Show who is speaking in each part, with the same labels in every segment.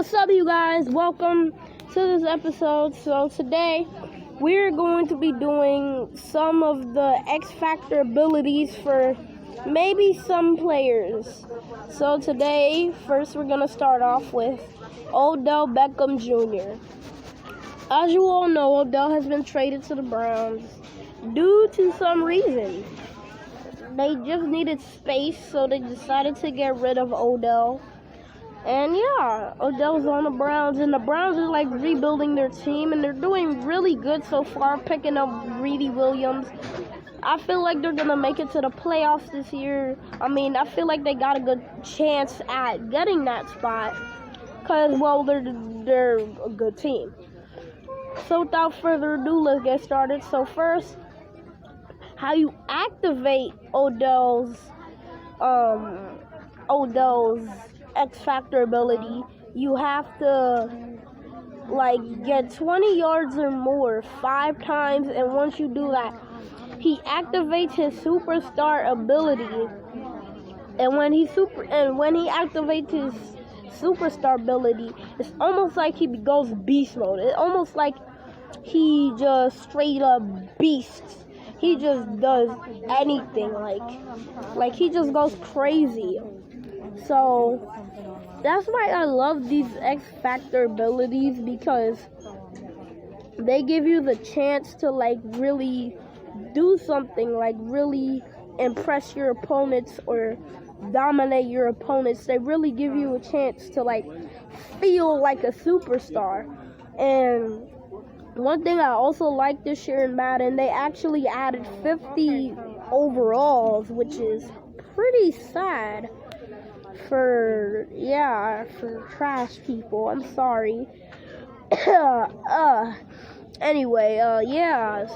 Speaker 1: What's up, you guys? Welcome to this episode. So today we're going to be doing some of the X Factor abilities for maybe some players. So today, first we're going to start off with Odell Beckham Jr. As you all know, Odell has been traded to the Browns due to some reason. They just needed space, so they decided to get rid of Odell. And yeah, Odell's on the Browns, and the Browns are like rebuilding their team, and they're doing really good so far, picking up Greedy Williams. I feel like they're going to make it to the playoffs this year. I feel like they got a good chance at getting that spot because, well, they're a good team. So without further ado, let's get started. So first, how you activate Odell's X Factor ability, you have to get 20 yards or more 5 times, and once you do that, he activates his superstar ability. And when he activates his superstar ability, it's almost like he goes beast mode. It's almost like he just straight up beasts. He just does anything, like he just goes crazy. So that's why I love these X Factor abilities, because they give you the chance to really do something, really impress your opponents or dominate your opponents. They really give you a chance to feel like a superstar. And one thing I also like this year in Madden, they actually added 50 overalls, which is pretty sad for trash people. I'm sorry.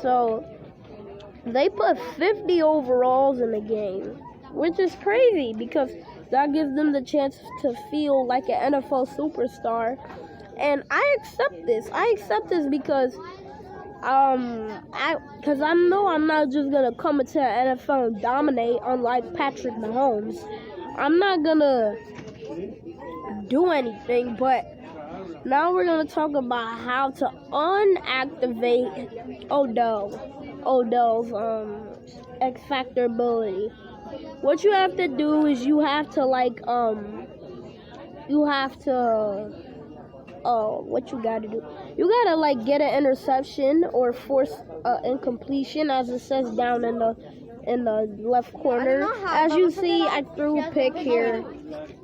Speaker 1: So they put 50 overalls in the game, which is crazy because that gives them the chance to feel like an NFL superstar. And I accept this. Because I know I'm not just gonna come into the NFL and dominate, unlike Patrick Mahomes. I'm not gonna do anything, but now we're gonna talk about how to unactivate Odell's X Factor ability. What you have to do is you have to what you gotta do? You gotta get an interception or force incompletion, as it says down in the left corner. As you see, I threw a pick here,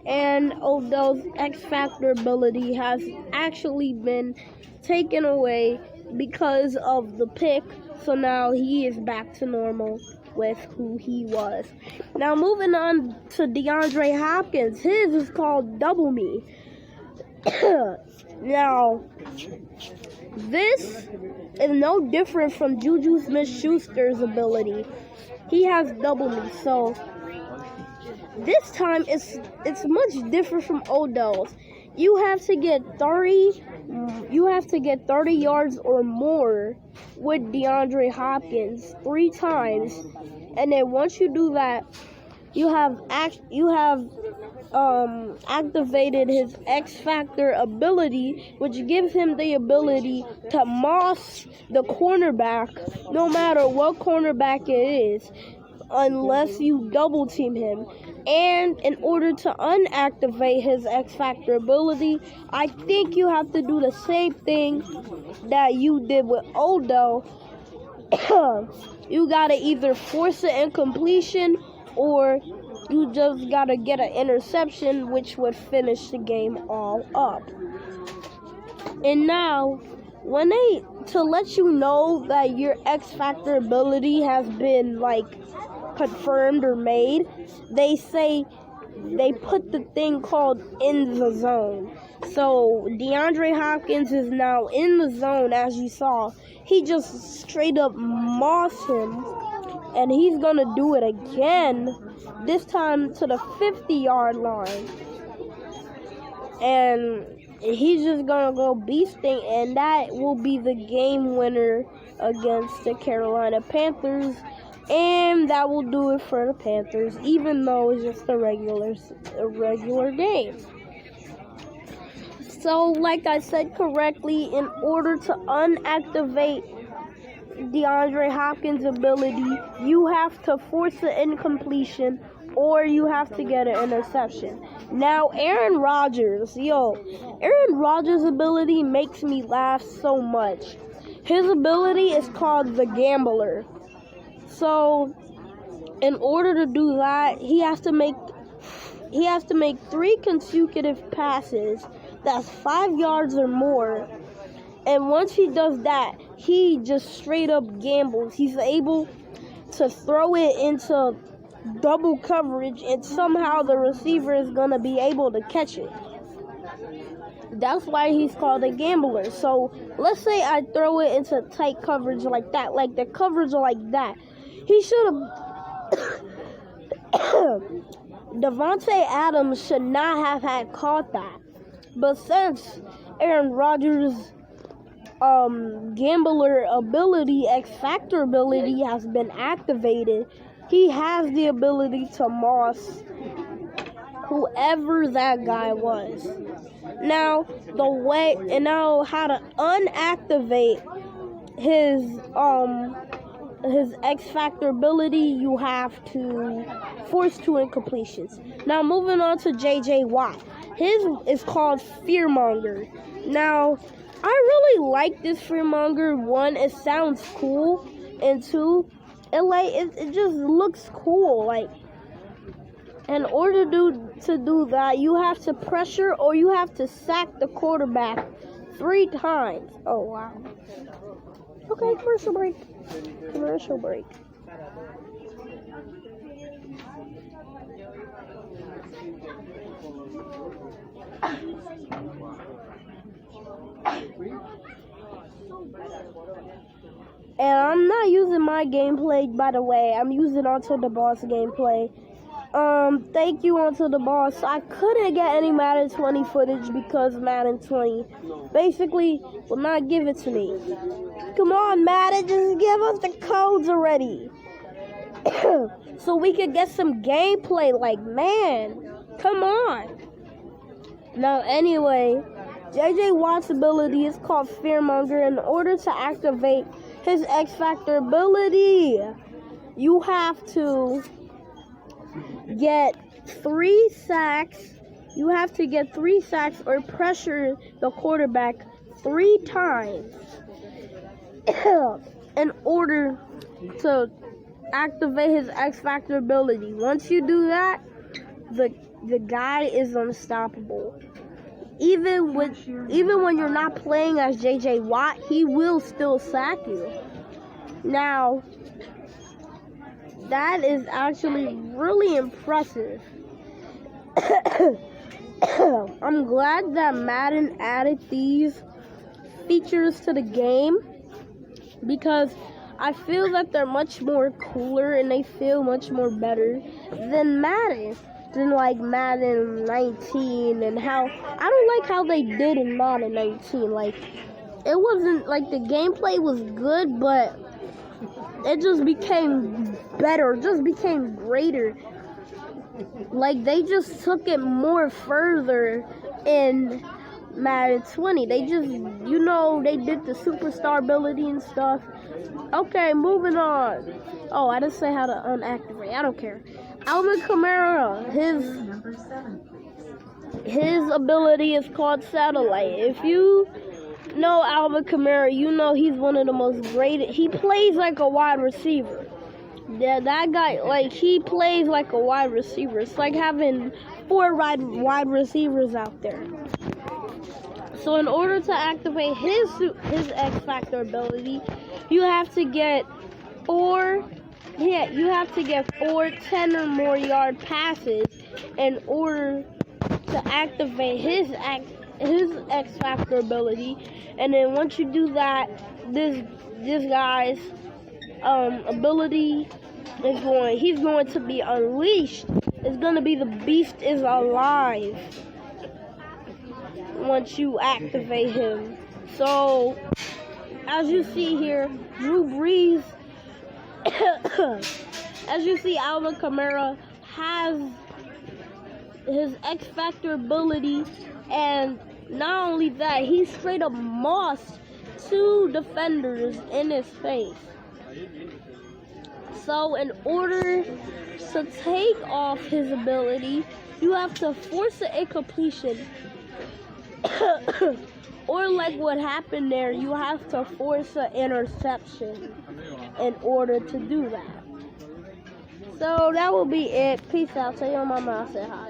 Speaker 1: and Odell's X Factor ability has actually been taken away because of the pick. So now he is back to normal with who he was. Now moving on to DeAndre Hopkins, his is called Double Me. Now, this is no different from Juju Smith-Schuster's ability. He has Double Me, so this time it's much different from Odell's. You have to get 30 yards or more with DeAndre Hopkins 3 times, and then once you do that, you have activated his X Factor ability, which gives him the ability to moss the cornerback, no matter what cornerback it is, unless you double team him. And in order to unactivate his X Factor ability, I think you have to do the same thing that you did with Odell. You gotta either force an incompletion, or you just gotta get an interception, which would finish the game all up. And now, to let you know that your X Factor ability has been confirmed or made, they put the thing called in the zone. So DeAndre Hopkins is now in the zone, as you saw. He just straight up mossed him, and he's gonna do it again, this time to the 50-yard line. And he's just gonna go beasting, and that will be the game winner against the Carolina Panthers. And that will do it for the Panthers, even though it's just a regular game. So, like I said correctly, in order to unactivate DeAndre Hopkins' ability, you have to force an incompletion or you have to get an interception. Now, Aaron Rodgers' ability makes me laugh so much. His ability is called the Gambler. So, in order to do that, he has to make 3 consecutive passes that's 5 yards or more. And once he does that, he just straight up gambles. He's able to throw it into double coverage and somehow the receiver is going to be able to catch it. That's why he's called a gambler. So let's say I throw it into tight coverage like that, like the coverage like that. He should have... Devontae Adams should not have had caught that. But since Aaron Rodgers' gambler ability, X Factor ability has been activated, he has the ability to moss whoever that guy was. Now, how to unactivate his X Factor ability, you have to force 2 incompletions. Now, moving on to JJ Watt. His is called Fearmonger. Now, I really like this Fearmonger. 1, it sounds cool, and 2, it just looks cool. Like, in order to do that, you have to pressure or you have to sack the quarterback 3 times. Oh, wow. Okay, commercial break. Commercial break. And I'm not using my gameplay, by the way. I'm using Onto the Boss gameplay. Thank you, Onto the Boss. I couldn't get any Madden 20 footage because Madden 20 basically will not give it to me. Come on, Madden, just give us the codes already. So we could get some gameplay, like, man, come on. Now, anyway, JJ Watt's ability is called Fearmonger. In order to activate his X Factor ability, you have to get 3 sacks. You have to get 3 sacks or pressure the quarterback 3 times in order to activate his X Factor ability. Once you do that, the guy is unstoppable. Even when you're not playing as JJ Watt, he will still sack you. Now, that is actually really impressive. I'm glad that Madden added these features to the game because I feel that they're much more cooler and they feel much more better than Madden. Than like Madden 19 and how I don't like how they did in Madden 19. Like, it wasn't like the gameplay was good, but it just became better, just became greater. Like, they just took it more further in Madden 20. They just, they did the superstar ability and stuff. Okay, moving on. Oh, I didn't say how to unactivate. I don't care. Alvin Kamara, his ability is called Satellite. If you know Alvin Kamara, you know he's one of the most great. He plays like a wide receiver. Yeah, that guy, like, he plays like a wide receiver. It's like having 4 wide receivers out there. So in order to activate his X Factor ability, you have to get 4 10 or more yard passes in order to activate his X Factor ability. And then once you do that, this guy's ability he's going to be unleashed. It's going to be the beast is alive once you activate him. So, as you see here, Drew Brees, as you see, Alvin Kamara has his X Factor ability, and Not only that, he straight up mossed 2 defenders in his face. So in order to take off his ability, you have to force an incompletion. Or like what happened there, you have to force an interception in order to do that. So that will be it. Peace out. Tell your mama I said hi.